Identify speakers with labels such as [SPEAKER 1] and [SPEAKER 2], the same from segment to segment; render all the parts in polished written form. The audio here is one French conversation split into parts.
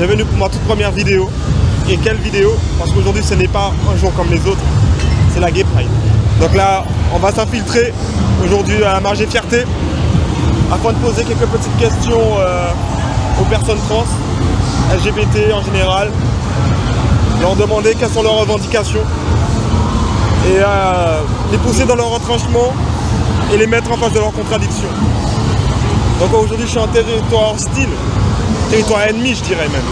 [SPEAKER 1] Bienvenue pour ma toute première vidéo. Et quelle vidéo? Parce qu'aujourd'hui ce n'est pas un jour comme les autres, c'est la Gay Pride. Donc là, on va s'infiltrer aujourd'hui à la Marge et Fierté afin de poser quelques petites questions aux personnes trans, LGBT en général, leur demander quelles sont leurs revendications et les pousser dans leur retranchement et les mettre en face de leurs contradictions. Donc aujourd'hui je suis en territoire hostile, territoire ennemi je dirais même.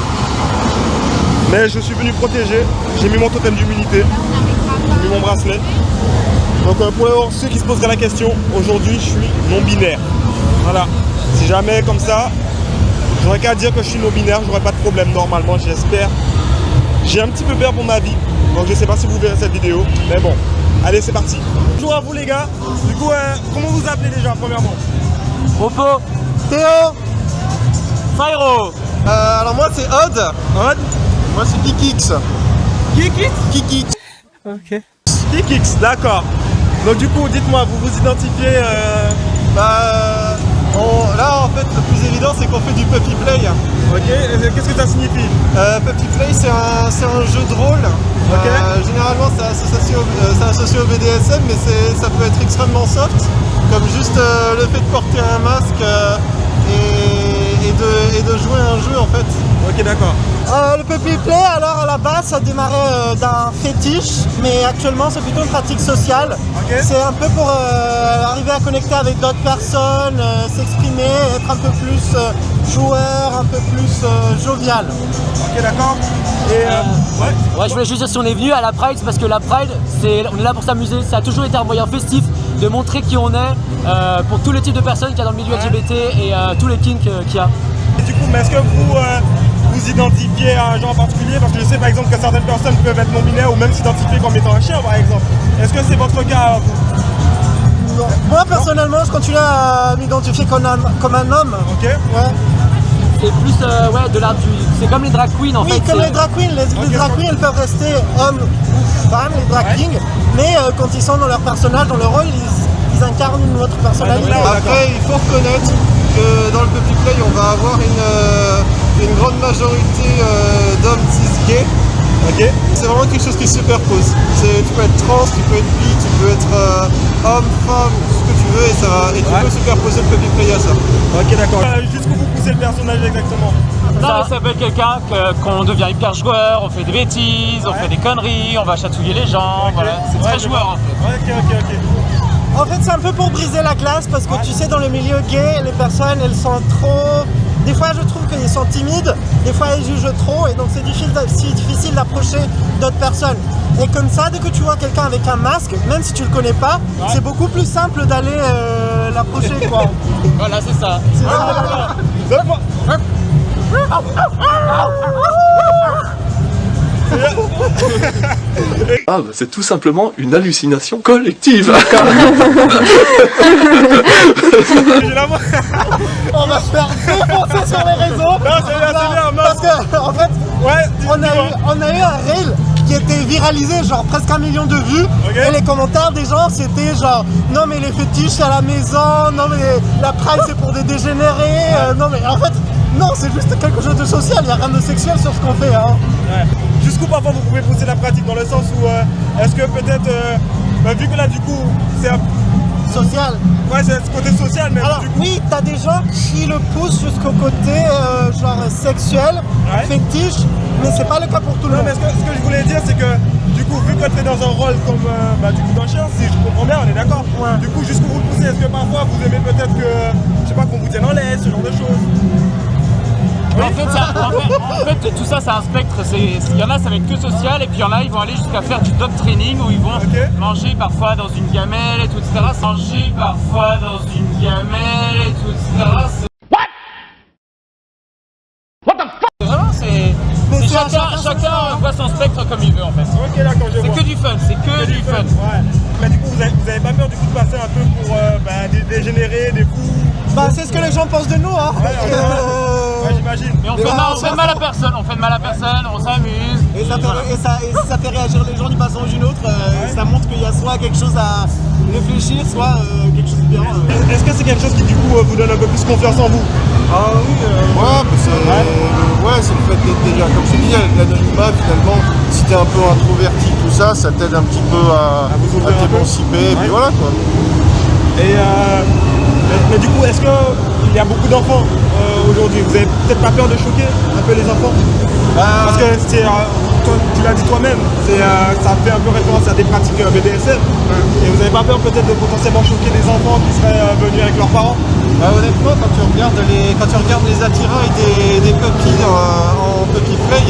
[SPEAKER 1] Mais je suis venu protéger, j'ai mis mon totem d'humilité, j'ai mis mon bracelet. Donc pour ceux qui se poseraient la question, aujourd'hui je suis non-binaire. Voilà, si jamais comme ça, j'aurais qu'à dire que je suis non-binaire, j'aurais pas de problème normalement, j'espère. J'ai un petit peu peur pour ma vie, donc je sais pas si vous verrez cette vidéo, mais bon, allez c'est parti. Bonjour à vous les gars, du coup comment vous appelez déjà premièrement?
[SPEAKER 2] Popo,
[SPEAKER 3] Théo.
[SPEAKER 2] Fyro.
[SPEAKER 3] Alors moi c'est Odd.
[SPEAKER 1] Odd.
[SPEAKER 3] Moi c'est Kikix. Kikix.
[SPEAKER 2] Ok.
[SPEAKER 1] Kikix, d'accord. Donc du coup, dites-moi, vous vous identifiez
[SPEAKER 3] Là en fait le plus évident c'est qu'on fait du puppy play.
[SPEAKER 1] Ok, qu'est-ce que ça signifie?
[SPEAKER 3] Puppy play c'est un jeu de rôle.
[SPEAKER 1] Ok.
[SPEAKER 3] Généralement c'est associé au BDSM mais ça peut être extrêmement soft. Comme juste le fait de porter un masque et de jouer à un jeu en fait.
[SPEAKER 1] Ok, d'accord.
[SPEAKER 4] Le puppy play, alors à la base, ça démarrait d'un fétiche, mais actuellement c'est plutôt une pratique sociale.
[SPEAKER 1] Okay.
[SPEAKER 4] C'est un peu pour arriver à connecter avec d'autres personnes, s'exprimer, être un peu plus joueur, un peu plus jovial.
[SPEAKER 1] Ok, d'accord. Et
[SPEAKER 2] Ouais, je voulais juste dire si on est venu à la Pride, c'est parce que la Pride, on est là pour s'amuser. Ça a toujours été un moyen festif de montrer qui on est pour tous les types de personnes qu'il y a dans le milieu LGBT et tous les kinks qu'il y a.
[SPEAKER 1] Et du coup, mais est-ce que vous vous identifiez à un genre particulier? Parce que je sais par exemple que certaines personnes peuvent être non-binaires ou même s'identifier comme étant un chien par exemple. Est-ce que c'est votre cas vous?
[SPEAKER 4] Non. Moi personnellement, je continue à m'identifier comme un homme.
[SPEAKER 1] Ok.
[SPEAKER 4] Ouais.
[SPEAKER 2] C'est plus de l'art du. C'est comme les drag queens en fait.
[SPEAKER 4] Oui, comme les drag queens. Les drag queens, elles peuvent rester hommes ou femmes, les drag kings, mais quand ils sont dans leur personnage, dans leur rôle, ils incarnent une autre personnalité.
[SPEAKER 3] Après il faut reconnaître que dans le puppy play on va avoir une grande majorité d'hommes cis gays.
[SPEAKER 1] Ok.
[SPEAKER 3] C'est vraiment quelque chose qui se superpose. Tu peux être trans, tu peux être bi, tu peux être homme, femme, ce que tu veux et tu peux superposer le puppy play à ça.
[SPEAKER 1] Ok, d'accord. Jusqu'où vous poussez le personnage exactement?
[SPEAKER 2] Non, mais ça peut être quelqu'un qu'on devient hyper joueur, on fait des bêtises, on fait des conneries, on va chatouiller les gens, voilà. C'est très joueur en fait.
[SPEAKER 1] Ok.
[SPEAKER 4] En fait, c'est un peu pour briser la glace parce que tu sais, dans le milieu gay, les personnes elles sont trop. Des fois, je trouve qu'ils sont timides, des fois, ils jugent trop et donc c'est difficile d'approcher d'autres personnes. Et comme ça, dès que tu vois quelqu'un avec un masque, même si tu le connais pas, c'est beaucoup plus simple d'aller l'approcher quoi.
[SPEAKER 2] Voilà, c'est ça.
[SPEAKER 5] Ah bah c'est tout simplement une hallucination collective.
[SPEAKER 4] On va se faire défoncer sur les réseaux.
[SPEAKER 1] Non, c'est bien,
[SPEAKER 4] parce que en fait, on a eu un reel qui était viralisé, genre presque 1 million de vues. Et les commentaires des gens c'était genre non mais les fétiches c'est à la maison, non mais la Pride c'est pour des dégénérés, non mais en fait non c'est juste quelque chose de social, il n'y a rien de sexuel sur ce qu'on fait hein.
[SPEAKER 1] Ouais. Jusqu'où parfois vous pouvez pousser la pratique dans le sens où est-ce que peut-être vu que là du coup c'est un
[SPEAKER 4] social.
[SPEAKER 1] Ouais, c'est ce côté social, mais
[SPEAKER 4] alors
[SPEAKER 1] du coup...
[SPEAKER 4] oui, t'as des gens qui le poussent jusqu'au côté genre sexuel, fétiche, mais c'est pas le cas pour tout le monde.
[SPEAKER 1] Non, mais ce que je voulais dire, c'est que du coup, vu que tu es dans un rôle comme du coup d'un chien, si je comprends bien, on est d'accord.
[SPEAKER 4] Ouais.
[SPEAKER 1] Du coup, jusqu'où vous le poussez, est-ce que parfois vous aimez peut-être que, je sais pas, qu'on vous tienne en laisse, ce genre de choses?
[SPEAKER 2] En fait, tout ça c'est un spectre, il y en a ça va être que social et puis il y en a ils vont aller jusqu'à faire du dog training où ils vont manger parfois dans une gamelle et tout etc. Manger parfois dans une gamelle et tout etc. What the fuck? Vraiment c'est chacun voit son spectre comme il veut en fait.
[SPEAKER 1] Ok, d'accord, je vois.
[SPEAKER 2] C'est que du fun, c'est que du fun.
[SPEAKER 1] Ouais. Mais du coup, vous avez pas peur du coup de passer un peu pour des dégénérés, des fous?
[SPEAKER 4] Bah c'est ce que les gens pensent de nous hein.
[SPEAKER 1] Ouais, j'imagine.
[SPEAKER 2] Mais on fait de mal à personne, on s'amuse.
[SPEAKER 3] Et ça fait réagir les gens d'une façon ou d'une autre. Ça montre qu'il y a soit quelque chose à réfléchir, soit quelque chose de bien.
[SPEAKER 1] Est-ce que c'est quelque chose qui du coup vous donne un peu plus confiance en vous?
[SPEAKER 3] Ah oui, c'est le fait d'être déjà, comme je te disais, l'anonymat finalement, si t'es un peu introverti, tout ça, ça t'aide un petit peu à t'émanciper, et puis voilà quoi.
[SPEAKER 1] Et mais du coup, est-ce qu'il y a beaucoup d'enfants aujourd'hui? Vous avez peut-être pas peur de choquer un peu les enfants? Parce que c'est, tu l'as dit toi-même, ça fait un peu référence à des pratiques BDSM. Et vous n'avez pas peur peut-être de potentiellement choquer des enfants qui seraient venus avec leurs parents?
[SPEAKER 3] Honnêtement, quand tu regardes les attirails des puppies en puppy play,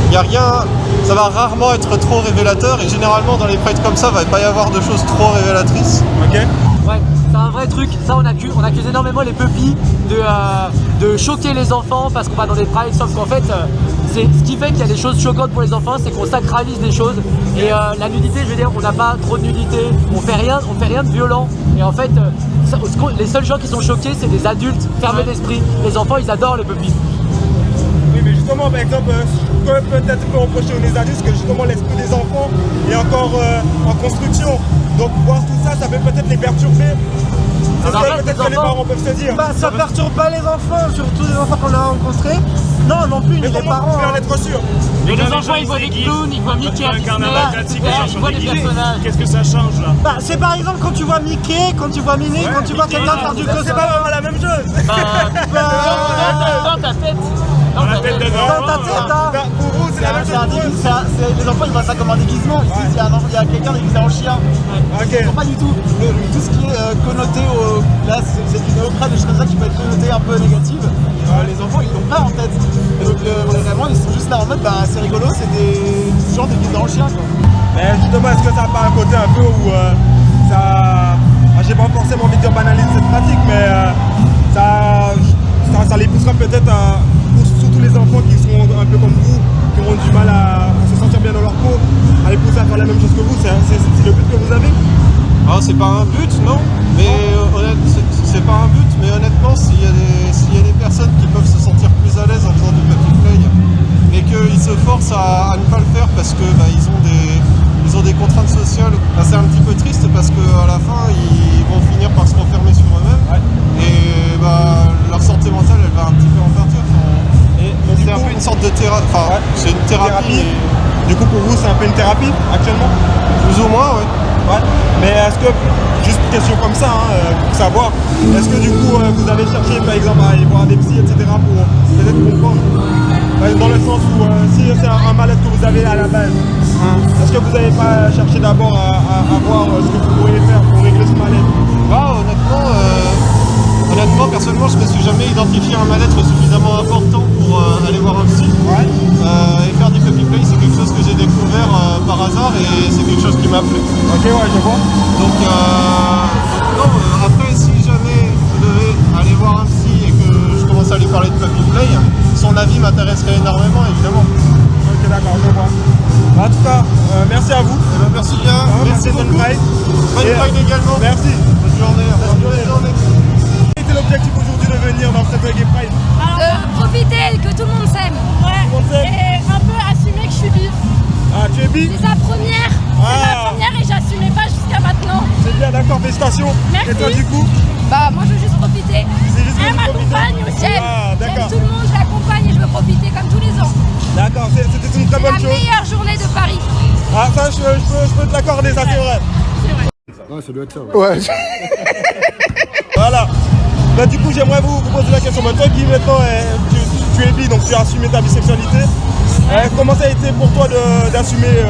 [SPEAKER 3] il n'y a rien, ça va rarement être trop révélateur et généralement dans les prides comme ça, il ne va pas y avoir de choses trop révélatrices.
[SPEAKER 1] Ok.
[SPEAKER 6] Ouais, c'est un vrai truc. Ça, on accuse énormément les puppies de choquer les enfants parce qu'on va dans des prides, sauf qu'en fait, ce qui fait qu'il y a des choses choquantes pour les enfants, c'est qu'on sacralise des choses. Et la nudité, je veux dire, on n'a pas trop de nudité, on fait rien de violent. Et en fait, les seuls gens qui sont choqués, c'est des adultes fermés d'esprit. Les enfants, ils adorent les puppies.
[SPEAKER 1] Oui, mais justement, par exemple, ce que peut-être peut reprocher aux adultes, c'est que justement l'esprit des enfants est encore en construction. Donc voir tout ça, ça peut peut-être les perturber. C'est ce que peut-être que les parents peuvent se dire.
[SPEAKER 4] Bah ça perturbe pas les enfants, surtout les enfants qu'on a rencontrés. Non, non plus,
[SPEAKER 1] Mais
[SPEAKER 4] les
[SPEAKER 1] comment
[SPEAKER 4] parents.
[SPEAKER 1] vous pouvez en être sûr?
[SPEAKER 2] Mais les enfants, ils voient des clowns, ils voient Mickey à Disney, ils voient des personnages.
[SPEAKER 7] Qu'est-ce que ça change là?
[SPEAKER 4] Bah c'est par exemple quand tu vois Mickey, quand tu vois Minnie, quand tu vois quelqu'un faire du
[SPEAKER 1] C'est
[SPEAKER 4] cosplay.
[SPEAKER 1] pas vraiment la même chose.
[SPEAKER 2] Dans ta tête.
[SPEAKER 7] Dans la tête de
[SPEAKER 4] Dans ta tête, hein.
[SPEAKER 1] Bah, pour vous, c'est la même chose.
[SPEAKER 3] Les enfants ils voient ça comme un déguisement. Ici, il y a quelqu'un déguisé en chien.
[SPEAKER 1] Ok.
[SPEAKER 3] Non, pas du tout. Tout ce qui est connoté là, c'est une néophrase, des choses comme ça qui peut être connoté un peu négative. Les enfants ils l'ont pas en tête. Et donc vraiment ils sont juste là en mode bah c'est rigolo, c'est des gens déguisés en chien quoi.
[SPEAKER 1] Mais justement, est-ce que ça n'a pas un côté un peu où j'ai pas forcément envie de dire banaliser cette pratique, mais ça les poussera peut-être surtout les enfants qui sont un peu comme vous, qui auront du mal à se sentir bien dans leur peau, à les pousser à faire la même chose que vous. C'est le but que vous avez?
[SPEAKER 3] Alors c'est pas un but, non, mais c'est pas un but, mais honnêtement, s'il y a des personnes qui peuvent se sentir plus à l'aise en faisant du puppy play et qu'ils se forcent à ne pas le faire parce que ils ont des contraintes sociales, c'est un petit peu triste parce qu'à la fin ils vont finir par se renfermer sur eux-mêmes et leur santé mentale elle va un petit peu en partir. C'est un peu une sorte de thérapie, c'est une thérapie.
[SPEAKER 1] Du coup, pour vous, c'est un peu une thérapie actuellement?
[SPEAKER 3] Plus ou moins, oui.
[SPEAKER 1] Ouais. Mais est-ce que, juste une question comme ça, pour savoir, est-ce que du coup vous avez cherché par exemple à aller voir des psys, etc. pour peut-être comprendre? Dans le sens où si c'est un mal-être que vous avez à la base, est-ce que vous n'avez pas cherché d'abord à voir ce que vous pourriez faire pour régler ce mal-être?
[SPEAKER 3] Honnêtement, personnellement, je ne me suis jamais identifié un mal-être suffisamment important pour aller voir un psy. Et faire du puppy play, c'est quelque chose que j'ai découvert par hasard et c'est quelque chose qui m'a plu.
[SPEAKER 1] Ok, ouais, je vois.
[SPEAKER 3] Donc, non, après, si jamais je devais aller voir un psy et que je commence à lui parler de puppy play, son avis m'intéresserait énormément, évidemment.
[SPEAKER 1] Ok, d'accord, je vois. En tout cas, merci à vous.
[SPEAKER 3] Merci bien.
[SPEAKER 1] Merci
[SPEAKER 3] beaucoup.
[SPEAKER 1] Bonne Pride.
[SPEAKER 3] Bonne Pride également.
[SPEAKER 1] Merci.
[SPEAKER 3] Bonne journée. Bonne journée.
[SPEAKER 1] Quel était l'objectif aujourd'hui de venir dans cette Gay Pride?
[SPEAKER 8] De profiter, que tout le monde s'aime.
[SPEAKER 1] Tout le monde s'aime.
[SPEAKER 8] Et un peu assumer que je suis bi.
[SPEAKER 1] Ah, tu es bi?
[SPEAKER 8] C'est sa première. C'est ma première et j'assumais pas jusqu'à maintenant.
[SPEAKER 1] C'est bien, d'accord, félicitations.
[SPEAKER 8] Merci.
[SPEAKER 1] Et toi du coup?
[SPEAKER 8] Bah moi je veux juste profiter.
[SPEAKER 1] C'est juste que
[SPEAKER 8] Elle
[SPEAKER 1] vous profitez.
[SPEAKER 8] m'accompagne aussi.
[SPEAKER 1] Ah,
[SPEAKER 8] J'aime
[SPEAKER 1] d'accord.
[SPEAKER 8] tout le monde, je l'accompagne et je veux profiter comme tous les ans.
[SPEAKER 1] D'accord, c'était une très
[SPEAKER 8] C'est
[SPEAKER 1] bonne
[SPEAKER 8] la
[SPEAKER 1] chose.
[SPEAKER 8] meilleure journée de Paris.
[SPEAKER 1] Ah, ça, je peux te l'accorder, ça c'est vrai.
[SPEAKER 3] Ouais, ça doit être ça.
[SPEAKER 1] Ouais. Voilà. Bah, du coup, j'aimerais vous poser la question. Toi qui maintenant, tu es bi, donc tu as assumé ta bisexualité. Comment ça a été pour toi d'assumer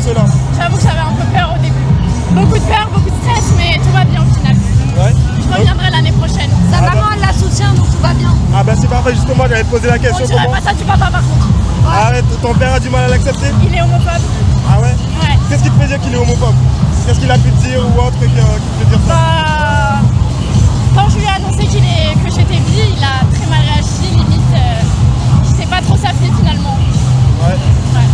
[SPEAKER 1] cela?
[SPEAKER 8] J'avoue que j'avais un peu peur au début. Beaucoup de peur, beaucoup de stress, mais tout va bien au final.
[SPEAKER 1] Ouais.
[SPEAKER 8] Je reviendrai l'année prochaine. Sa maman elle la soutient donc tout va bien.
[SPEAKER 1] Ah bah c'est parfait, justement, j'allais te poser la
[SPEAKER 8] On
[SPEAKER 1] question.
[SPEAKER 8] dirait pas ça du papa par contre.
[SPEAKER 1] Ah ouais, ton père a du mal à l'accepter?
[SPEAKER 8] Il est homophobe.
[SPEAKER 1] Ah ouais?
[SPEAKER 8] Ouais.
[SPEAKER 1] Qu'est-ce qui te fait dire qu'il est homophobe? Qu'est-ce qu'il a pu te dire ou autre qui te fait dire ça?
[SPEAKER 8] Bah, quand je lui ai annoncé que j'étais bi, il a très mal réagi, limite j'étais pas trop sa fille finalement.
[SPEAKER 1] Ouais.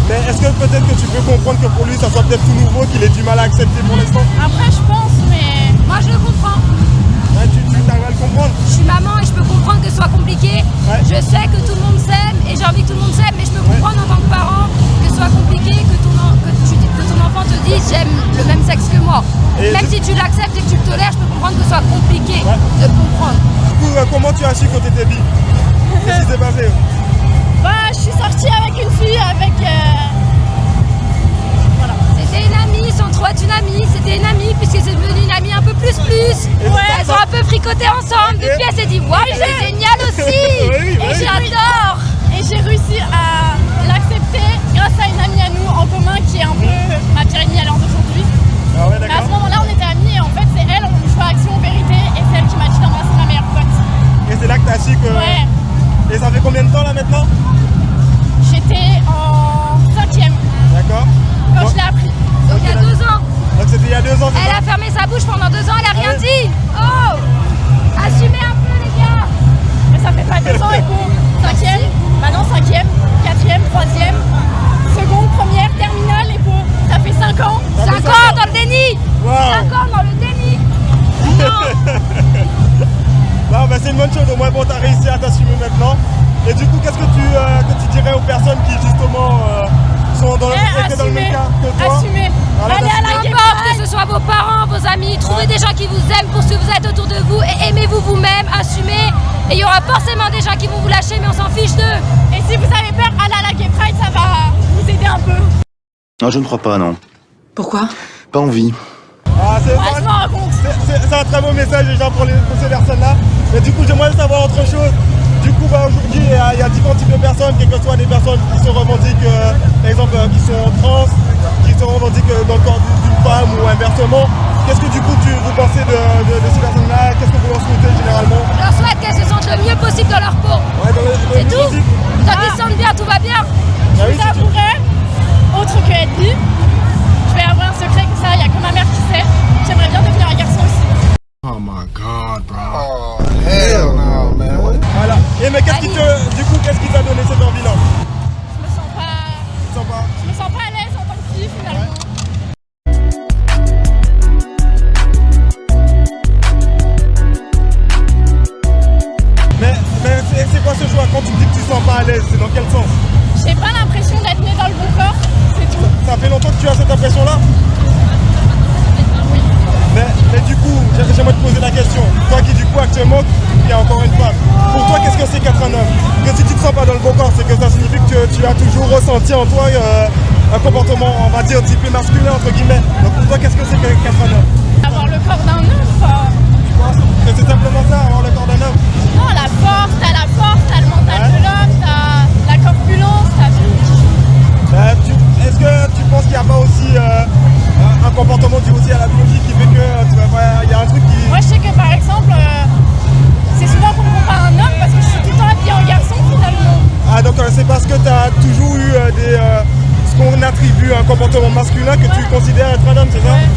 [SPEAKER 1] Mais est-ce que peut-être que tu peux comprendre que pour lui ça soit peut-être tout nouveau, qu'il ait du mal à accepter pour l'instant?
[SPEAKER 8] Après je pense, mais moi je le comprends.
[SPEAKER 1] Ouais, tu arrives à le comprendre?
[SPEAKER 8] Je suis maman et je peux comprendre que ce soit compliqué.
[SPEAKER 1] Ouais.
[SPEAKER 8] Je sais que tout le monde s'aime et j'ai envie que tout le monde s'aime, mais je peux comprendre en tant que parent
[SPEAKER 1] Et
[SPEAKER 9] Même si tu l'acceptes et que tu le tolères, je peux comprendre que ce soit compliqué de comprendre.
[SPEAKER 1] Du coup, comment tu as su que t'étais bi? Qu'est-ce qui s'est passé?
[SPEAKER 8] Bah, je suis sortie avec une fille, avec... Voilà.
[SPEAKER 9] C'était une amie, sans trop être une amie, c'était une amie puisque c'est devenu une amie un peu plus. Elles ont un peu fricoté ensemble, depuis elle s'est dit waouh, c'est génial aussi.
[SPEAKER 8] Et j'adore. Et j'ai réussi à l'accepter grâce à une amie à nous en commun qui est un peu ma pire ennemie à l'heure d'aujourd'hui.
[SPEAKER 1] Ah ouais,
[SPEAKER 8] Mais à ce
[SPEAKER 1] d'accord.
[SPEAKER 8] moment-là, on était amis et en fait, c'est elle, on joue à Action Vérité et c'est elle qui m'a dit d'embrasser ma meilleure pote.
[SPEAKER 1] Et c'est là que t'as su que...
[SPEAKER 8] Ouais.
[SPEAKER 1] Et ça fait combien de temps là maintenant?
[SPEAKER 8] J'étais en 5e
[SPEAKER 1] D'accord.
[SPEAKER 8] quand je l'ai appris.
[SPEAKER 9] Donc il y a 2 ans.
[SPEAKER 1] Donc c'était il y a 2 ans, c'est
[SPEAKER 9] Elle
[SPEAKER 1] ça?
[SPEAKER 9] a fermé sa bouche pendant 2 ans, elle a rien
[SPEAKER 1] ouais.
[SPEAKER 9] dit. Oh, assumez un peu les gars.
[SPEAKER 8] Mais ça fait pas 2 ans, Echo. 5e, maintenant 5e, 4e, 3e, seconde, première, terminale, Echo. Ça fait 5 ans.
[SPEAKER 9] 5 ans dans le déni.
[SPEAKER 1] Wow.
[SPEAKER 9] 5 ans dans le déni.
[SPEAKER 1] Non, bah c'est une bonne chose, au moins bon, t'as réussi à t'assumer maintenant. Et du coup, qu'est-ce que tu dirais aux personnes qui justement sont étaient dans le même cas que toi?
[SPEAKER 8] Assumez.
[SPEAKER 1] Voilà,
[SPEAKER 8] Allez à la
[SPEAKER 9] Peu
[SPEAKER 8] Gay
[SPEAKER 9] importe
[SPEAKER 8] Pride.
[SPEAKER 9] que ce soit vos parents, vos amis, trouvez des gens qui vous aiment pour ce que vous êtes autour de vous et aimez-vous vous-même, assumez. Et il y aura forcément des gens qui vont vous lâcher, mais on s'en fiche d'eux.
[SPEAKER 8] Et si vous avez peur, allez à la Gay Pride, ça va vous aider un peu.
[SPEAKER 10] Non, je ne crois pas, non.
[SPEAKER 9] Pourquoi?
[SPEAKER 10] Pas envie.
[SPEAKER 1] Ah, c'est
[SPEAKER 8] Moi, je m'en rends compte.
[SPEAKER 1] c'est un très beau message déjà pour ces personnes-là. Mais du coup, j'aimerais savoir autre chose. Du coup, bah, aujourd'hui, il y a différents types de personnes, quelles que soient des personnes qui se revendiquent, par exemple, qui sont trans, qui se revendiquent dans le corps d'une femme ou inversement. Qu'est-ce que du coup vous pensez de ces personnes-là? Qu'est-ce que vous leur souhaitez généralement?
[SPEAKER 9] Je leur souhaite qu'elles se sentent le mieux possible dans leur peau.
[SPEAKER 1] Ouais,
[SPEAKER 9] C'est tout. Tant qu'ils se sentent bien, tout va bien.
[SPEAKER 1] Ah oui,
[SPEAKER 8] Je vous avouerai, autre que être bi, je vais avoir un secret que ça, il n'y a que ma mère qui sait. J'aimerais bien devenir un garçon aussi.
[SPEAKER 1] Voilà. Et mais qu'est-ce qui t'a donné cette envie-là?
[SPEAKER 8] Je me sens pas à l'aise en tant que fille finalement.
[SPEAKER 1] Mais c'est quoi ce choix? Quand tu dis que tu te sens pas à l'aise, c'est dans quel sens?
[SPEAKER 8] J'ai pas l'impression d'être née dans le bon corps, c'est tout.
[SPEAKER 1] Ça fait longtemps que tu as cette impression-là?
[SPEAKER 8] Oui.
[SPEAKER 1] Mais du coup, j'aimerais te poser la question. Toi qui du coup actuellement, qui est encore une femme, pour toi qu'est-ce que c'est qu'être un homme? Que si tu te sens pas dans le bon corps, c'est que ça signifie que tu as toujours ressenti en toi un comportement, on va dire, typé masculin entre guillemets. Donc pour toi qu'est-ce que c'est qu'être un homme?
[SPEAKER 8] Avoir le corps d'un homme, quoi.
[SPEAKER 1] Tu penses que c'est simplement ça, avoir le corps d'un homme?
[SPEAKER 8] Non, la force, t'as le mental de l'homme, t'as la corpulence, t'as tout.
[SPEAKER 1] Est-ce que tu penses qu'il n'y a pas aussi un comportement dû aussi à la biologie qui fait que il y a un truc qui...
[SPEAKER 8] Moi, je sais que par exemple, c'est souvent qu'on me compare à un homme parce que je suis tout le temps habillée en garçon finalement.
[SPEAKER 1] Ah donc c'est parce que tu as toujours eu ce qu'on attribue à un comportement masculin que tu considères être un homme, c'est ça?
[SPEAKER 8] Ouais.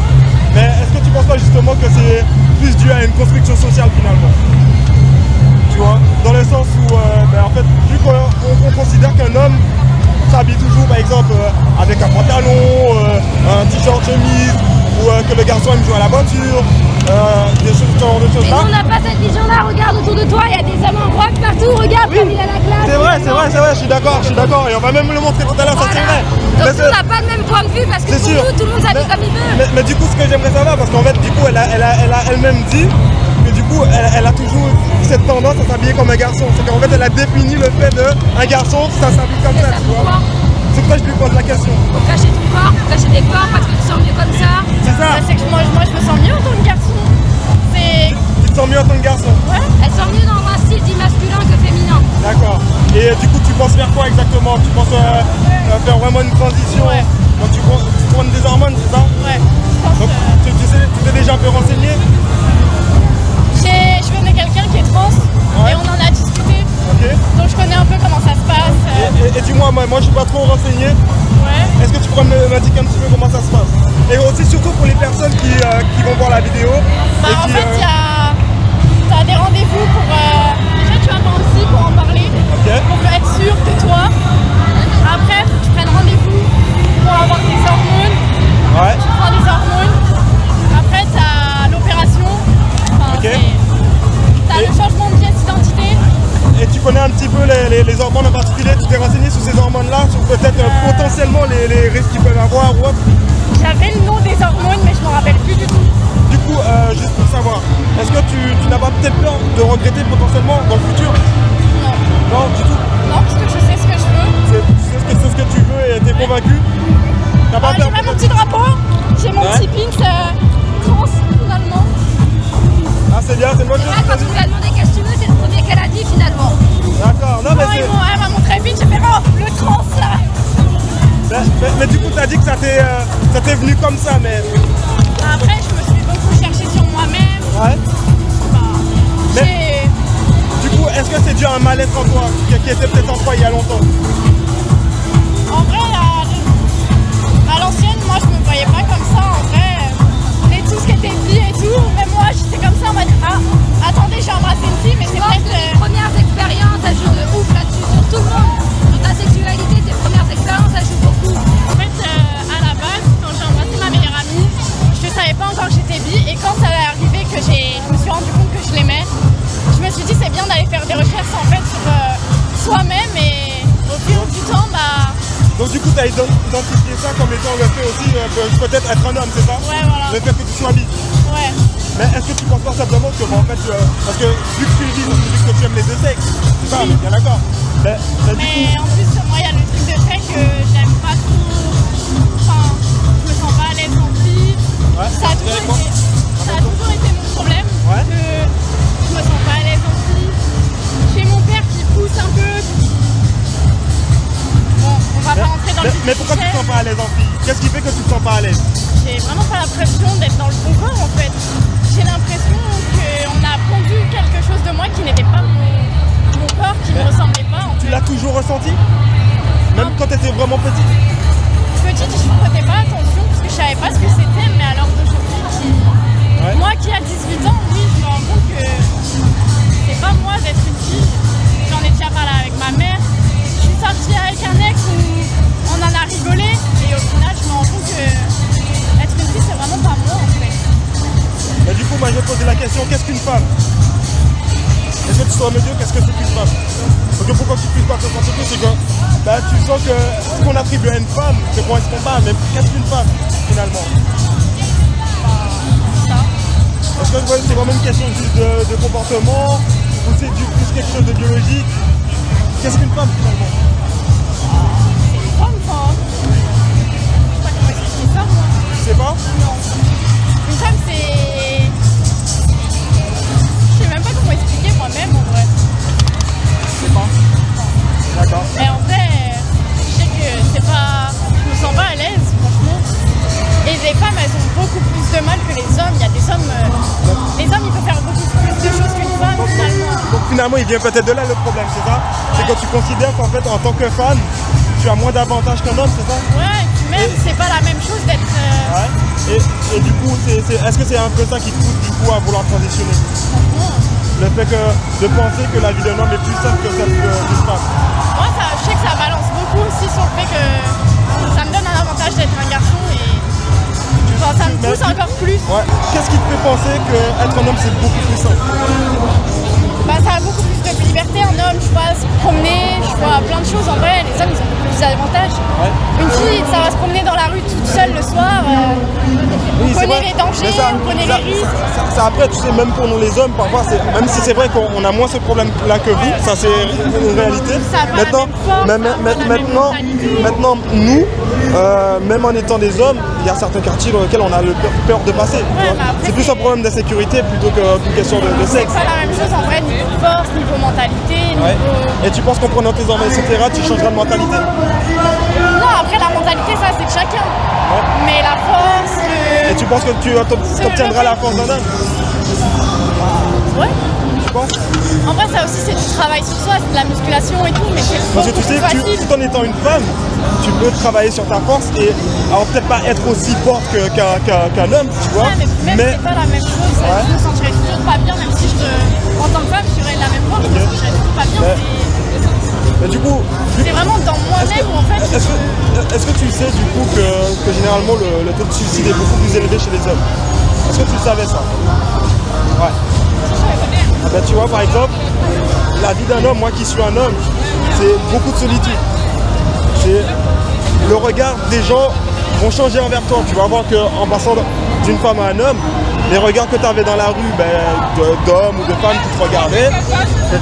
[SPEAKER 1] Mais est-ce que tu penses pas justement que c'est plus dû à une construction sociale finalement? Tu vois? Dans le sens où en fait, vu qu'on considère qu'un homme s'habille toujours par exemple avec un pantalon, un t-shirt chemise, ou que le garçon aime jouer à la voiture, des choses, ce genre de choses
[SPEAKER 9] Mais
[SPEAKER 1] là.
[SPEAKER 9] nous, on n'a pas cette vision-là. Regarde autour de toi, il y a des hommes en rock partout. Regarde comme il a la classe.
[SPEAKER 1] C'est vrai, je suis d'accord. Et on va même le montrer tout à l'heure, ça c'est vrai.
[SPEAKER 9] Donc
[SPEAKER 1] Mais
[SPEAKER 9] nous, on n'a pas le même point de vue parce que
[SPEAKER 1] c'est
[SPEAKER 9] pour
[SPEAKER 1] sûr.
[SPEAKER 9] nous, tout le monde s'habille comme il veut.
[SPEAKER 1] Mais du coup, ce que j'aimerais savoir, parce qu'en fait, du coup, elle a elle-même dit que du coup, elle a toujours cette tendance à s'habiller comme un garçon. C'est qu'en fait, elle a défini le fait d'un garçon, ça s'habille comme
[SPEAKER 9] Mais
[SPEAKER 1] ça,
[SPEAKER 9] ça,
[SPEAKER 1] tu vois.
[SPEAKER 9] pourquoi?
[SPEAKER 1] C'est pour ça que je lui pose la question.
[SPEAKER 9] Pour cacher ton corps, pour cacher tes corps, parce que tu sens mieux comme ça.
[SPEAKER 1] C'est ça.
[SPEAKER 8] C'est que moi, je me sens mieux en tant que garçon. C'est...
[SPEAKER 1] Tu te sens mieux en tant que garçon.
[SPEAKER 9] Elle sent mieux dans un style dit masculin que féminin.
[SPEAKER 1] D'accord. Et du coup, tu penses faire quoi exactement? Tu penses faire vraiment une transition?
[SPEAKER 8] Ouais.
[SPEAKER 1] Donc tu prends des hormones, c'est ça?
[SPEAKER 8] Ouais, je pense...
[SPEAKER 1] Donc tu t'es déjà un peu renseigné?
[SPEAKER 8] Je connais quelqu'un qui est trans et on en a discuté.
[SPEAKER 1] Ok.
[SPEAKER 8] Donc je connais un peu comment ça se passe.
[SPEAKER 1] Et dis-moi, moi je suis pas trop renseigné.
[SPEAKER 8] Ouais.
[SPEAKER 1] Est-ce que tu pourrais m'indiquer un petit peu comment ça se passe? Et aussi surtout pour les personnes qui vont voir la vidéo.
[SPEAKER 8] Bah,
[SPEAKER 1] et
[SPEAKER 8] en
[SPEAKER 1] qui,
[SPEAKER 8] fait, t'as des rendez-vous pour... Déjà, tu vas voir aussi pour en parler, pour être sûr que toi. Après, faut que tu prennes rendez-vous pour avoir tes hormones.
[SPEAKER 1] Ouais.
[SPEAKER 8] Tu prends des hormones. Après, t'as l'opération. Enfin,
[SPEAKER 1] Ok.
[SPEAKER 8] t'as le changement de pièce d'identité.
[SPEAKER 1] Et tu connais un petit peu les hormones en particulier? Tu t'es renseigné sur ces hormones-là, sur peut-être potentiellement les risques qu'ils peuvent avoir ou autre?
[SPEAKER 8] J'avais le nom des hormones, mais je m'en rappelle plus du tout.
[SPEAKER 1] Du coup, juste pour savoir, est-ce que tu n'as pas peut-être peur de regretter potentiellement dans le futur?
[SPEAKER 8] Non.
[SPEAKER 1] Non, du tout.
[SPEAKER 8] Non, parce que je sais ce que je veux.
[SPEAKER 1] C'est ce que tu veux et t'es convaincu? T'as pas peur?
[SPEAKER 8] J'ai pas mon petit drapeau, j'ai mon petit pins trans finalement.
[SPEAKER 1] Ah, c'est bien, c'est une bonne chose.
[SPEAKER 9] Là, quand tu lui as demandé qu'est-ce que tu veux, c'est le premier qu'elle a dit finalement.
[SPEAKER 1] D'accord, non mais c'est...
[SPEAKER 8] Elle m'a montré vite, j'ai fait oh, le trans là.
[SPEAKER 1] Mais du coup, t'as dit que ça t'est venu comme ça, mais...
[SPEAKER 8] Après, je me suis beaucoup cherchée sur moi-même.
[SPEAKER 1] Ouais.
[SPEAKER 8] Mais
[SPEAKER 1] du coup, est-ce que c'est dû à un mal-être en toi, qui était peut-être en toi il y a longtemps?
[SPEAKER 8] en vrai, à l'ancienne, moi je me voyais pas comme ça. En vrai, tout ce qui était bi et tout, même moi j'étais comme ça en mode ah, attendez, j'ai embrassé une fille, mais c'est peut-être.
[SPEAKER 9] Les premières expériences, elles jouent de ouf là-dessus, sur tout le monde. Sur ta sexualité, tes premières expériences, elles jouent beaucoup.
[SPEAKER 8] En fait, à la base, quand j'ai embrassé ma meilleure amie, je savais pas encore que j'étais bi, et quand ça est arrivé que je me suis rendu compte que je l'aimais, je me suis dit c'est bien d'aller faire des recherches en fait sur soi-même, et au fil du temps, bah.
[SPEAKER 1] Donc du coup, tu as identifié ça comme étant le fait aussi peut-être être un homme, c'est ça?
[SPEAKER 8] Ouais, voilà.
[SPEAKER 1] Le fait que tu sois bi.
[SPEAKER 8] Ouais.
[SPEAKER 1] Mais est-ce que tu penses pas simplement que en fait, parce que vu que tu es bi, donc tu dis que tu aimes les deux sexes, c'est ça, on est bien d'accord. Mais
[SPEAKER 8] Mais en plus, moi, il y a le truc de fait que j'aime pas trop. Enfin, je me sens pas à l'aise en fille.
[SPEAKER 1] Ouais,
[SPEAKER 8] Ça a toujours été mon problème.
[SPEAKER 1] Ouais.
[SPEAKER 8] Que je me sens pas à l'aise en fille. J'ai mon père qui pousse un peu. Bon, on va pas rentrer dans le vif
[SPEAKER 1] mais
[SPEAKER 8] du
[SPEAKER 1] pourquoi tu
[SPEAKER 8] sujet.
[SPEAKER 1] te sens pas à l'aise en fille? Qu'est-ce qui fait que tu te sens pas à l'aise?
[SPEAKER 8] J'ai vraiment pas l'impression d'être dans le bon corps en fait. J'ai l'impression qu'on a pondu quelque chose de moi qui n'était pas mon corps, qui ne ressemblait pas en
[SPEAKER 1] Tu
[SPEAKER 8] fait.
[SPEAKER 1] l'as toujours ressenti? Même quand tu étais vraiment petite?
[SPEAKER 8] Petite, je ne prêtais pas attention parce que je savais pas ce que c'était, mais à l'heure d'aujourd'hui, moi qui a 18 ans, oui, je me rends compte que c'est pas moi d'être une fille. J'en ai déjà parlé avec ma mère. Je suis sortie avec un ex où on en a rigolé, et au final, je me rends compte que être une fille, c'est vraiment pas moi en fait.
[SPEAKER 1] Mais du coup, moi je vais poser la question, qu'est-ce qu'une femme? Est-ce que tu saurais me dire qu'est-ce que c'est qu'une femme? Parce que pourquoi tu puisses pas te sentir que c'est que tu sens que ce qu'on attribue à une femme ne correspond pas, mais qu'est-ce qu'une femme finalement? Est-ce que c'est vraiment une question juste de comportement ou c'est plus quelque chose de biologique? Qu'est-ce qu'une femme finalement?
[SPEAKER 8] C'est une femme, enfin. Je sais pas comment expliquer ça, moi.
[SPEAKER 1] Tu sais pas?
[SPEAKER 8] Non. Une femme, c'est. Je sais même pas comment expliquer moi-même en vrai.
[SPEAKER 1] Je sais pas. D'accord.
[SPEAKER 8] Mais en vrai, je sais que c'est pas. Je me sens pas à l'aise, franchement. Et les femmes, elles ont beaucoup plus de mal que les hommes. Il y a des hommes. Les hommes, ils peuvent faire beaucoup plus de choses qu'une femme finalement.
[SPEAKER 1] Donc finalement, il vient peut-être de là le problème, c'est ça? C'est que tu considères qu'en fait, en tant que femme, tu as moins d'avantages qu'un homme, c'est ça?
[SPEAKER 8] Ouais, et puis même, c'est pas la même chose d'être.
[SPEAKER 1] Ouais. Et du coup, est-ce que c'est un peu ça qui te pousse du coup à vouloir transitionner? Le fait de penser que la vie d'un homme est plus simple que celle d'une femme?
[SPEAKER 8] Moi, je sais que ça balance beaucoup aussi sur le fait que ça me donne un avantage d'être un garçon, et ça me pousse encore plus.
[SPEAKER 1] Ouais. Qu'est-ce qui te fait penser qu'être un homme c'est beaucoup plus simple?
[SPEAKER 8] Ça a beaucoup plus de liberté. Un homme, je vois se promener, je vois plein de choses. En vrai, les hommes, ils ont beaucoup plus d'avantages.
[SPEAKER 1] Ouais.
[SPEAKER 8] Une fille, ça va se promener dans la rue toute seule le soir. On connaît les dangers, on connaît les risques.
[SPEAKER 1] Ça, après, tu sais, même pour nous les hommes, parfois, même si c'est vrai qu'on a moins ce problème-là que vous, ça c'est une réalité.
[SPEAKER 8] Ça va
[SPEAKER 1] Maintenant, nous, même en étant des hommes, il y a certains quartiers dans lesquels on a peur de passer. C'est plus un problème d'insécurité plutôt qu'une question de sexe.
[SPEAKER 8] C'est pas la même chose en vrai, niveau force, niveau mentalité, niveau...
[SPEAKER 1] Et tu penses qu'en prenant tes enfants, etc., tu changeras de mentalité?
[SPEAKER 8] Non, après la mentalité, ça c'est de chacun. Mais la force,
[SPEAKER 1] Et tu penses que tu obtiendras la force d'un homme?
[SPEAKER 8] Ouais.
[SPEAKER 1] Tu penses?
[SPEAKER 8] En vrai, ça aussi, c'est du travail sur soi, c'est de la musculation et tout, mais c'est
[SPEAKER 1] Parce que
[SPEAKER 8] beaucoup
[SPEAKER 1] tu sais,
[SPEAKER 8] plus facile.
[SPEAKER 1] tout en étant une femme, tu peux travailler sur ta force et alors peut-être pas être aussi forte qu'un homme, tu vois.
[SPEAKER 8] Ouais, mais même c'est pas la même chose. Je me sentirais toujours pas bien, même si en tant que femme, je serais de la même force, je me sentirais toujours pas bien.
[SPEAKER 1] Mais du coup,
[SPEAKER 8] c'est vraiment dans moi-même où en fait.
[SPEAKER 1] Est-ce que tu sais du coup que généralement le taux de suicide est beaucoup plus élevé chez les hommes? Est-ce que tu savais ça? Ouais. Ah ben, tu vois, par exemple, la vie d'un homme, moi qui suis un homme, c'est beaucoup de solitude. C'est le regard des gens vont changer envers toi. Tu vas voir qu'en passant d'une femme à un homme, les regards que tu avais dans la rue, d'hommes ou de femmes qui te regardaient,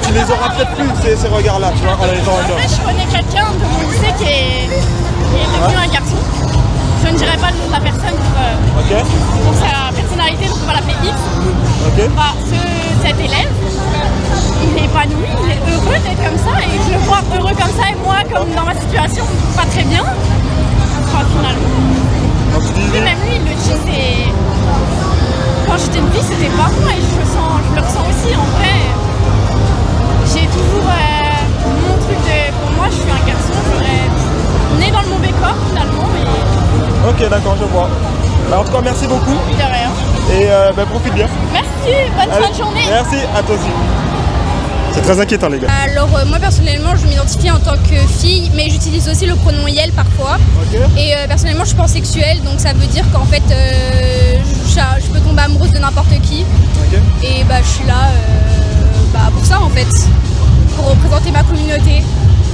[SPEAKER 1] tu les auras peut-être plus, ces regards-là, tu vois, en étant un homme.
[SPEAKER 8] Après, je connais quelqu'un de mon lycée qui est devenu un garçon. Je ne dirais pas le nom de la personne pour sa personnalité, donc on va l'appeler X. Cet élève, il est épanoui, il est heureux d'être comme ça, et je le vois heureux comme ça, et moi, comme dans ma situation, pas très bien. Enfin, finalement. Et même lui, il le dit, c'est... Quand j'étais une fille, c'était pas moi, et je le ressens aussi. En vrai, j'ai toujours mon truc de... Pour moi, je suis un garçon, j'aurais né dans le mauvais corps, finalement, mais...
[SPEAKER 1] Ok, d'accord, je vois. En tout cas, merci beaucoup.
[SPEAKER 8] De rien.
[SPEAKER 1] Et profite bien.
[SPEAKER 8] Merci, bonne fin de journée.
[SPEAKER 1] Merci, à toi aussi. C'est très inquiétant, les gars.
[SPEAKER 9] Alors moi personnellement je m'identifie en tant que fille, mais j'utilise aussi le pronom YEL parfois. Et personnellement je suis pansexuelle, donc ça veut dire qu'en fait je peux tomber amoureuse de n'importe qui. Et je suis là pour ça en fait, pour représenter ma communauté.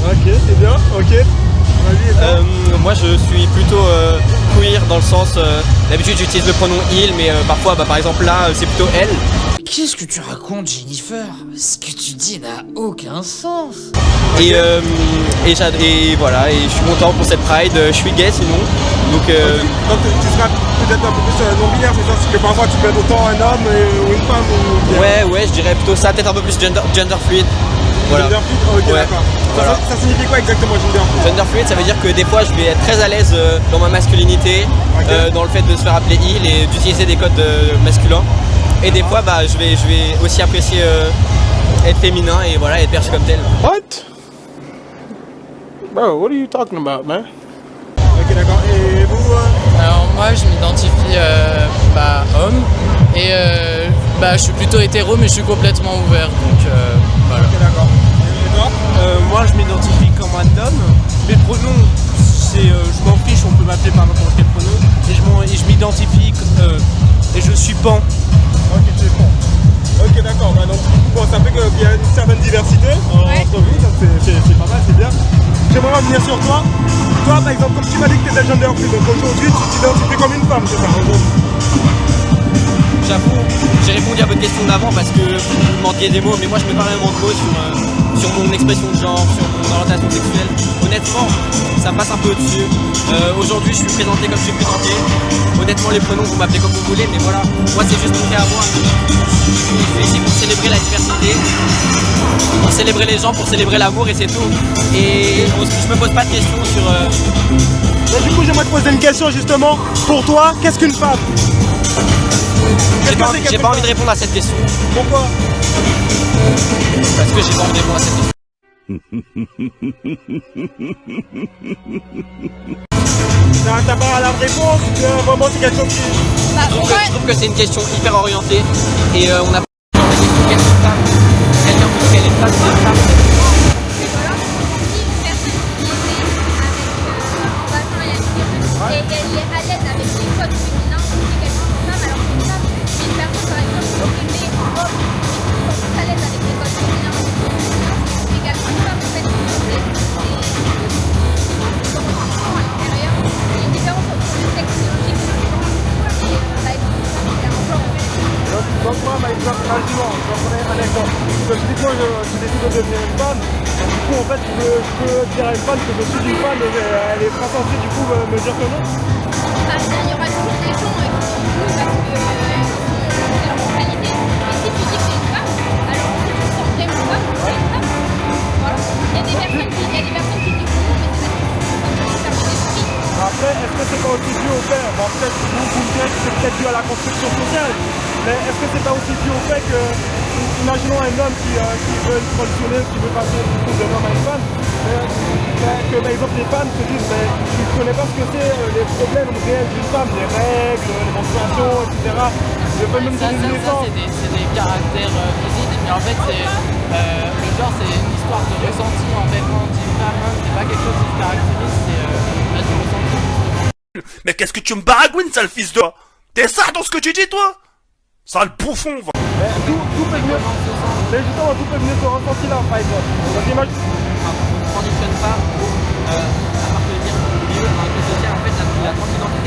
[SPEAKER 1] Ok, c'est bien, ok.
[SPEAKER 11] Moi je suis plutôt queer dans le sens, d'habitude j'utilise le pronom il, mais parfois par exemple là c'est plutôt elle.
[SPEAKER 12] Qu'est-ce que tu racontes, Jennifer? Ce que tu dis n'a aucun sens.
[SPEAKER 11] Et voilà, et je suis content pour cette Pride, je suis gay sinon. Donc
[SPEAKER 1] tu seras peut-être un peu plus non-binaire, c'est ça? Parce que parfois tu peux être autant un homme ou une femme ou...
[SPEAKER 11] Ouais, je dirais plutôt ça, peut-être un peu plus gender fluid. Voilà.
[SPEAKER 1] Gender fluid, ok, d'accord.
[SPEAKER 11] Voilà.
[SPEAKER 1] Ça signifie quoi exactement, gender fluid?
[SPEAKER 11] Gender fluid, ça veut dire que des fois je vais être très à l'aise dans ma masculinité, dans le fait de se faire appeler il et d'utiliser des codes masculins. Et des fois je vais aussi apprécier être féminin et voilà, être perçu comme tel.
[SPEAKER 13] What? Bro, what are you talking about, man?
[SPEAKER 1] Ok, d'accord. Et vous
[SPEAKER 14] Alors moi je m'identifie homme et je suis plutôt hétéro mais je suis complètement ouvert donc voilà.
[SPEAKER 1] Ok, d'accord. Et toi?
[SPEAKER 13] Moi je m'identifie comme un homme. Mes pronoms, je m'en fiche, on peut m'appeler par n'importe quel pronom. Et je m'identifie et je suis pan.
[SPEAKER 1] Ok, tu es pan. Ok, d'accord. Donc ça fait qu'il y a une certaine diversité entre vous, donc c'est pas mal, c'est bien. J'aimerais revenir sur toi. Toi, par exemple, comme tu m'as dit que tu étais gender fluid, donc aujourd'hui tu t'identifies comme une femme, c'est ça?
[SPEAKER 11] J'avoue, j'ai répondu à votre question d'avant parce que vous me demandiez des mots, mais moi je mets pas vraiment de mots sur mon expression de genre, sur mon orientation sexuelle. Honnêtement, ça passe un peu au-dessus. Aujourd'hui je suis présenté comme je suis présenté. Honnêtement les pronoms vous m'appelez comme vous voulez, mais voilà, moi c'est juste mon cas à moi. Je suis ici pour célébrer la diversité, pour célébrer les gens, pour célébrer l'amour et c'est tout. Et je me pose pas de questions sur...
[SPEAKER 1] Du coup j'aimerais te poser une question justement. Pour toi, qu'est-ce qu'une femme?
[SPEAKER 11] J'ai pas envie de répondre à cette question.
[SPEAKER 1] Pourquoi?
[SPEAKER 11] Parce que j'ai pas envie de répondre à cette question.
[SPEAKER 1] T'as pas la réponse, vraiment c'est quelque chose qui...
[SPEAKER 11] Je trouve que c'est une question hyper orientée et on a pas quelle femme, c'est-à-dire que quelle est femme, c'est femme.
[SPEAKER 9] Et elle est à l'aise avec les codes féminins, on dit qu'elle est une femme alors qu'une femme, c'est une personne par exemple qui est née en homme, qui est à l'aise avec les codes féminins, c'est également une femme en fait, c'est à l'intérieur, il y a une différence entre le sexe biologique et le genre, et la évolution c'est un genre en fait.
[SPEAKER 1] Donc moi, par exemple, imaginons, je vais prendre un exemple. Typiquement, je décide de devenir une femme. Du coup, en fait, je peux dire à une femme que je suis une femme, mais elle est pas censée du coup me dire que non.
[SPEAKER 9] Il y aura toujours des gens qui sont plus parce que c'est leur mentalité. Mais si tu dis que c'est une femme, alors si tu te sens vraiment femme, c'est une femme. Voilà. Il y a des personnes qui disent que non, mais c'est parce que c'est une femme.
[SPEAKER 1] Après, est-ce que c'est pas aussi dû au fait, bon peut-être vous me direz que c'est peut-être dû à la construction sociale, mais est-ce que c'est pas aussi dû au fait que, imaginons un homme qui veut transitionner, qui veut passer du coup d'un homme à une femme, que par exemple les femmes se disent mais tu ne connais pas ce que c'est les problèmes réels d'une femme, les règles, les menstruations, etc. Le fait même
[SPEAKER 14] Ça, c'est des caractères physiques, mais en fait le genre c'est une histoire de ressenti en fait. Quand on dit femme, c'est pas quelque chose qui se caractérise, c'est du ressenti.
[SPEAKER 7] Mais qu'est-ce que tu me baragouines, sale fils de... T'es ça dans ce que tu dis, toi? Sale bouffon, va.
[SPEAKER 1] Mais tout peut venir, mais justement tout peut venir ce ressenti-là, par exemple. Donc imagine...
[SPEAKER 11] On ne fonctionne pas pour appartenir au milieu, à un milieu social, en fait la transidentité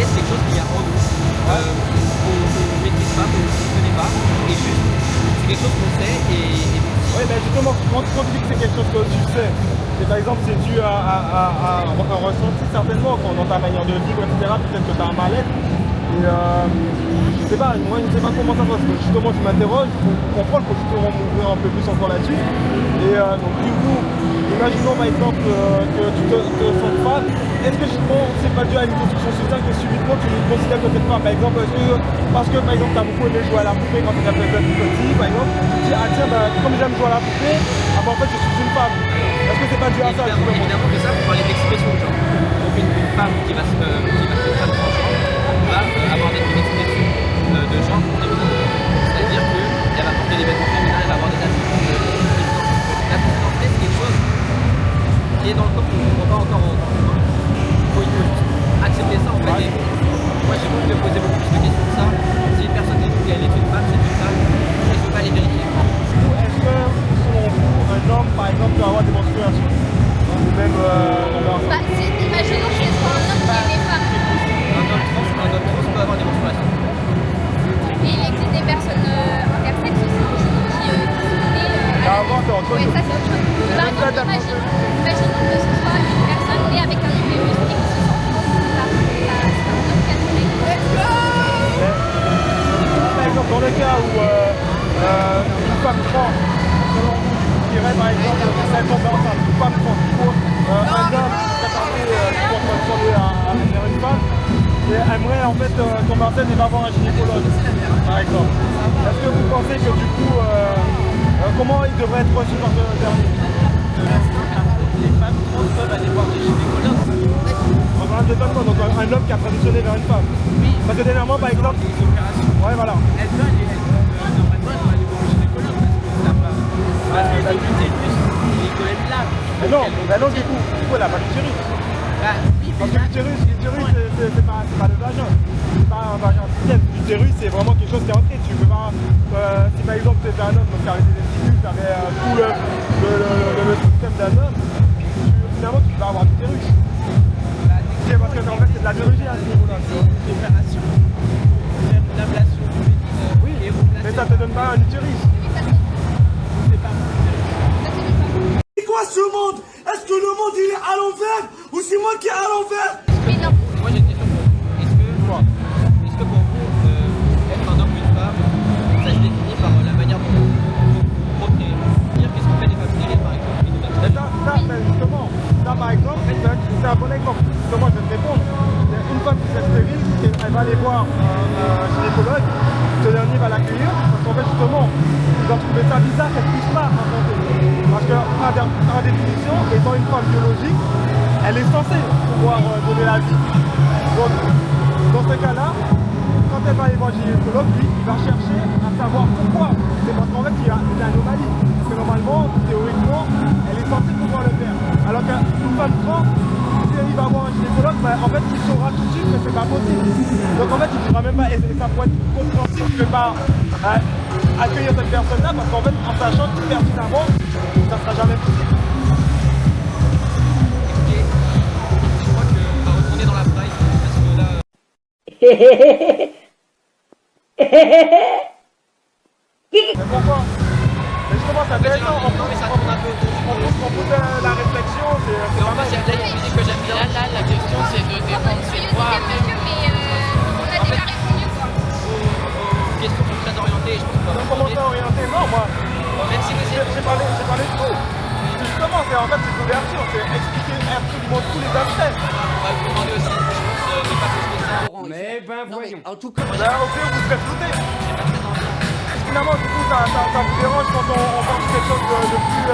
[SPEAKER 1] un ressenti certainement dans ta manière de vivre, etc. Peut-être que tu as un mal-être. Et je sais pas, moi je sais pas comment ça se passe, parce que justement je m'interroge pour comprendre, pour justement m'ouvrir un peu plus encore là-dessus. Et donc du coup, imaginons par exemple que tu te sens femme, est-ce que justement c'est pas dû à une construction sociale que subitement tu considères que tu es femme? Par exemple, parce que par exemple tu as beaucoup aimé jouer à la poupée quand tu étais peut-être petit, par exemple, tu te dis ah tiens comme j'aime jouer à la poupée, ah bah en fait je suis une femme. Est-ce que c'est pas dû à ça?
[SPEAKER 11] Évidemment que ça, pour parler d'expression de genre. Donc une femme qui va se faire femme transgenre va avoir une expression de genre féminin. C'est-à-dire qu'elle va porter des vêtements féminins, elle va avoir des attributs féminins. La transidentité, c'est quelque chose qui est dans le corps qu'on ne voit pas encore en tant qu'humain. Il faut juste accepter ça en fait. Et moi j'ai voulu me poser beaucoup plus de questions que ça. Si une personne dit qu'elle est une femme, c'est une femme, et je ne veux pas les vérifier.
[SPEAKER 1] Est-ce que selon vous, un homme par exemple peut avoir des menstruations? Ou même
[SPEAKER 9] imaginons que ce soit un homme qui aime les femmes.
[SPEAKER 11] Un homme trans peut avoir des menstruations.
[SPEAKER 9] Et il existe des personnes intersexes aussi qui
[SPEAKER 1] oui,
[SPEAKER 9] ça c'est autre chose. Par exemple, imaginons que ce soit une personne née avec un utérus et qui se sent par un homme qui a donné.
[SPEAKER 1] Par exemple, dans le cas où une femme trans, selon vous, dirait par exemple qu'elle tombe enceinte, une femme trans, un homme qui serait parti pour transformer vers une femme, et aimerait en fait tomber enceinte et va voir un gynécologue, par exemple. Est-ce que vous pensez que du coup, comment il devrait être reçu par ce dernier?
[SPEAKER 13] Les femmes trans peuvent aller voir des gynécologues.
[SPEAKER 1] Donc un homme qui a transitionné vers une femme.
[SPEAKER 13] Oui.
[SPEAKER 1] Parce que dernièrement par exemple.
[SPEAKER 13] Des opérations.
[SPEAKER 1] Ouais voilà.
[SPEAKER 13] Elle peut aller voir un gynécologue parce que l'utérus, il est quand même là.
[SPEAKER 1] Mais non, du coup elle a pas l'utérus. Parce que l'utérus c'est pas le vagin. C'est pas un vagin artificiel. L'utérus c'est vraiment quelque chose qui est entré. Tu peux pas. Si par exemple tu étais un homme, donc tu avais des testicules, tu avais tout le système d'un homme, finalement tu peux avoir l'utérus. Parce que en fait c'est de la biologie à ce niveau-là.
[SPEAKER 13] Une opération, faire une ablation du pénis.
[SPEAKER 1] Oui, mais ça te donne pas un utérus.
[SPEAKER 13] C'est pas
[SPEAKER 7] C'est quoi ce monde? Est-ce que le monde il est à l'envers ou c'est moi qui est à l'envers?
[SPEAKER 11] Moi j'ai une question pour vous. Est-ce que pour vous, être un homme ou une femme, ça se définit par la manière dont vous procréez? C'est-à-dire qu'est-ce qu'on fait des femmes stériles par exemple?
[SPEAKER 1] Justement, ça par exemple, c'est un bon exemple. Justement, je vais te répondre. Une femme qui serait stérile, elle va aller voir un gynécologue, ce dernier va l'accueillir, parce qu'en fait justement, ils ont trouvé ça bizarre qu'elle ne puisse pas inventer. Parce que par définition, étant une femme biologique, elle est censée pouvoir donner la vie. Donc, dans ce cas-là, quand elle va aller voir un gynécologue, lui, il va chercher à savoir pourquoi. C'est parce qu'en fait, il y a une anomalie. Parce que normalement, théoriquement, elle est censée pouvoir le faire. Alors qu'une femme trans, si elle va voir un gynécologue, bah, en fait, il saura tout de suite que c'est pas possible. Donc en fait, il ne pourra même pas, et ça pourrait être compréhensible, il ne peut pas accueillir cette personne-là, parce qu'en fait, en sachant que pertinemment, ça ne sera jamais possible.
[SPEAKER 11] Écoutez, je crois qu'on va retourner dans la braille, parce que là...
[SPEAKER 1] Mais pourquoi? Mais justement, c'est intéressant, on pousse la réflexion, c'est pas mal.
[SPEAKER 11] Là, il y a une musique que j'aime bien.
[SPEAKER 14] Là, la question c'est de défendre ses droits.
[SPEAKER 9] On a déjà répondu quoi.
[SPEAKER 11] Vos questions sont très orientées, je pense qu'on va
[SPEAKER 1] Comment ça orienté? Non, moi,
[SPEAKER 11] même si vous
[SPEAKER 1] j'ai parlé de tout. Justement, en fait, c'est l'ouverture, c'est expliquer absolument tous les aspects.
[SPEAKER 11] on va vous demander aussi, je pense, de pas plus que ça.
[SPEAKER 13] Mais ben voyons.
[SPEAKER 12] En tout cas,
[SPEAKER 1] Au pire, vous serez flouté. Finalement, du coup, ça vous dérange quand on parle de quelque chose de plus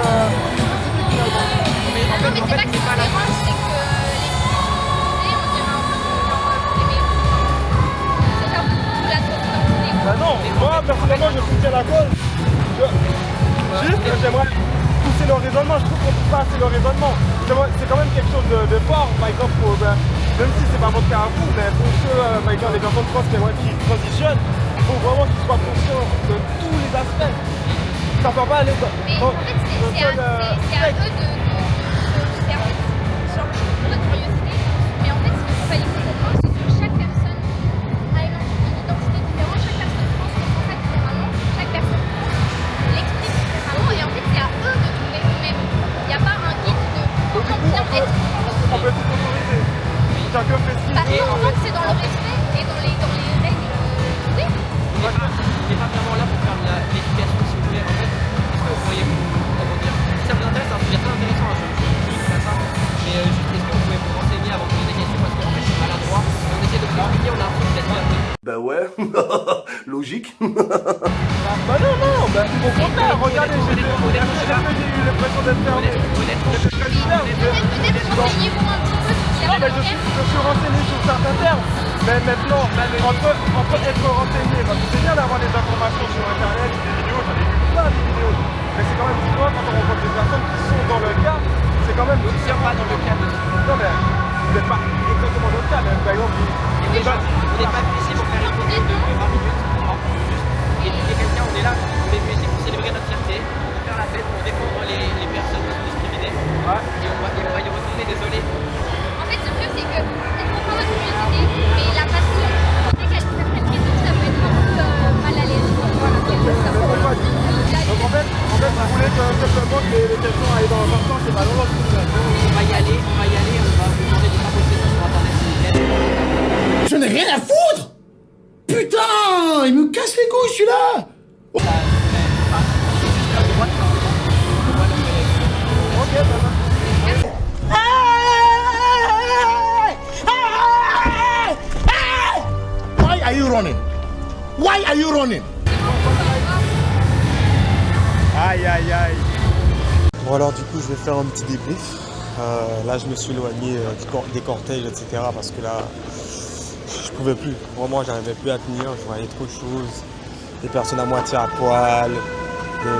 [SPEAKER 1] spécifique finalement.
[SPEAKER 9] Non, mais c'est pas que ça me dérange, c'est que les on dirait un peu que genre vous aimez c'est genre de la transidentité.
[SPEAKER 1] Bah non, moi personnellement je soutiens la cause. Juste, j'aimerais pousser le raisonnement, je trouve qu'on pousse pas assez le raisonnement. C'est quand même quelque chose de fort, par exemple, même si c'est pas votre cas à vous, mais pour ceux, par exemple, les personnes trans qui transitionnent, il faut vraiment qu'ils soient conscients de tous les aspects. Ça ne peut pas aller dans
[SPEAKER 9] mais en fait, c'est à eux de genre notre curiosité, mais en fait, ce qu'il fallait comprendre, c'est que chaque personne a une identité différente, chaque personne trans ressent ça différemment, chaque personne trans l'explique différemment, et en fait, c'est à eux de trouver eux-mêmes. Il n'y a pas un guide de comment bien être.
[SPEAKER 1] chacun fait ce qu'il
[SPEAKER 9] Bah,
[SPEAKER 1] veut.
[SPEAKER 9] en fait, c'est dans le respect et dans les règles. Oui.
[SPEAKER 11] On n'est pas vraiment là pour faire de l'éducation, si vous voulez. En fait, est-ce que vous pourriez, comment dire, si ça vous intéresse, c'est un sujet très intéressant, je dis pas ça, mais juste, est-ce que vous pouvez vous renseigner avant de poser des questions, parce qu'en fait, c'est maladroit, et on essaie de vous expliquer, on a l'impression que vous êtes fermé.
[SPEAKER 7] Bah ouais, logique.
[SPEAKER 1] Bah non, au contraire, regardez, j'ai eu l'impression d'être fermé.
[SPEAKER 9] Peut-être renseignez-vous un petit peu sur ce qu'il y a
[SPEAKER 1] Non, mais
[SPEAKER 9] dans
[SPEAKER 1] je suis renseigné sur certains termes. Mais maintenant, entre être renseigné, parce que c'est bien d'avoir des informations sur internet, des vidéos, j'en ai vu plein de vidéos. Mais c'est quand même différent quand on rencontre des personnes qui sont dans le cas. C'est quand même.
[SPEAKER 11] Nous ne sommes pas dans le cas, monsieur.
[SPEAKER 1] Non, mais vous n'êtes pas exactement dans le cas, même par exemple.
[SPEAKER 11] On n'est pas venu ici pour faire une vidéo de 20 minutes, pour juste éduquer quelqu'un, on est là, on est venu ici pour célébrer notre fierté, pour faire la fête, pour défendre les personnes qui sont discriminées. Et on va y retourner, désolé.
[SPEAKER 9] En fait, le truc, c'est que on comprend votre curiosité, mais la façon dont vous posez certaines questions, ça peut être un peu mal à l'aise. Voilà, c'est tout ça.
[SPEAKER 1] Donc en fait, vous voulez que simplement que les questions aillent dans un sens et pas dans l'autre.
[SPEAKER 11] On va y aller, on va vous demander de ne pas poster ça sur internet.
[SPEAKER 15] Je n'ai rien à foutre! Putain! Il me casse les couilles celui-là! Why are you running? Why are you running?
[SPEAKER 1] Aïe aïe aïe. Bon alors du coup je vais faire un petit débrief. Là je me suis éloigné des cortèges etc. parce que là je pouvais plus. Vraiment j'arrivais plus à tenir, je voyais trop de choses. Des personnes à moitié à poil,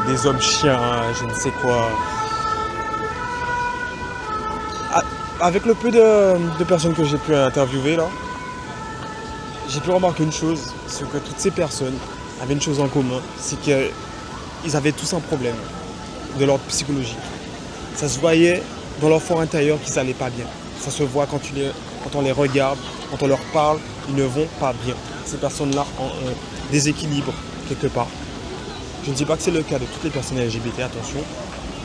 [SPEAKER 1] des hommes chiens, je ne sais quoi. Avec le peu de personnes que j'ai pu interviewer là, j'ai pu remarquer une chose, c'est que toutes ces personnes avaient une chose en commun, c'est qu'ils avaient tous un problème de l'ordre psychologique. Ça se voyait dans leur fort intérieur qu'ils n'allaient pas bien. Ça se voit quand on les regarde, quand on leur parle, ils ne vont pas bien. Ces personnes-là ont un déséquilibre quelque part. Je ne dis pas que c'est le cas de toutes les personnes LGBT, attention.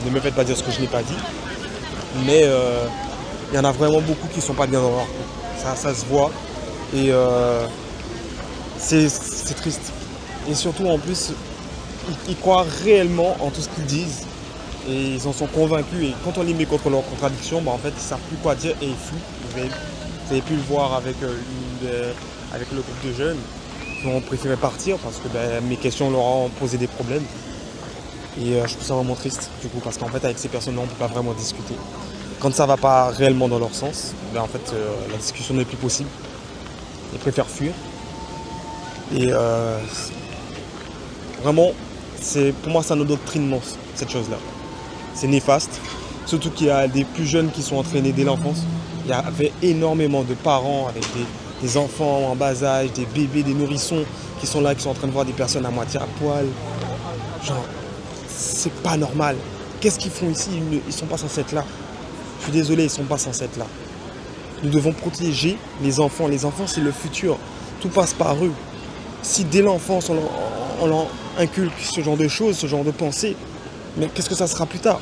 [SPEAKER 1] Ne me faites pas dire ce que je n'ai pas dit. Mais il y en a vraiment beaucoup qui ne sont pas bien dans leur peau. Ça se voit. Et c'est triste. Et surtout, en plus, ils croient réellement en tout ce qu'ils disent. Et ils en sont convaincus. Et quand on les met contre leurs contradictions, en fait, ils ne savent plus quoi dire et ils fuient. Vous avez pu le voir avec le groupe de jeunes qui ont préféré partir parce que mes questions leur ont posé des problèmes. Et je trouve ça vraiment triste, du coup, parce qu'en fait, avec ces personnes-là, on ne peut pas vraiment discuter. Quand ça ne va pas réellement dans leur sens, en fait, la discussion n'est plus possible. Ils préfèrent fuir. Et vraiment, pour moi, c'est un endoctrinement, cette chose-là. C'est néfaste. Surtout qu'il y a des plus jeunes qui sont entraînés dès l'enfance. Il y avait énormément de parents avec des enfants en bas âge, des bébés, des nourrissons qui sont là, qui sont en train de voir des personnes à moitié à poil. Genre, c'est pas normal. Qu'est-ce qu'ils font ici? Ils sont pas censés être là. Je suis désolé, ils sont pas censés être là. Nous devons protéger les enfants. Les enfants, c'est le futur. Tout passe par eux. Si dès l'enfance, on leur inculque ce genre de choses, ce genre de pensées, mais qu'est-ce que ça sera plus tard?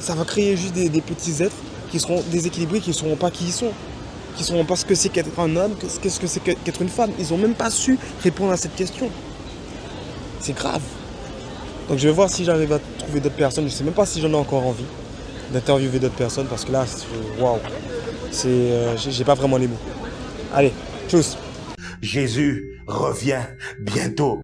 [SPEAKER 1] Ça va créer juste des petits êtres qui seront déséquilibrés, qui ne sauront pas qui ils sont, qui ne sauront pas ce que c'est qu'être un homme, qu'est-ce que c'est qu'être une femme. Ils n'ont même pas su répondre à cette question. C'est grave. Donc je vais voir si j'arrive à trouver d'autres personnes. Je ne sais même pas si j'en ai encore envie d'interviewer d'autres personnes parce que là, waouh, j'ai pas vraiment les mots. Allez, tchuss.
[SPEAKER 7] Jésus revient bientôt.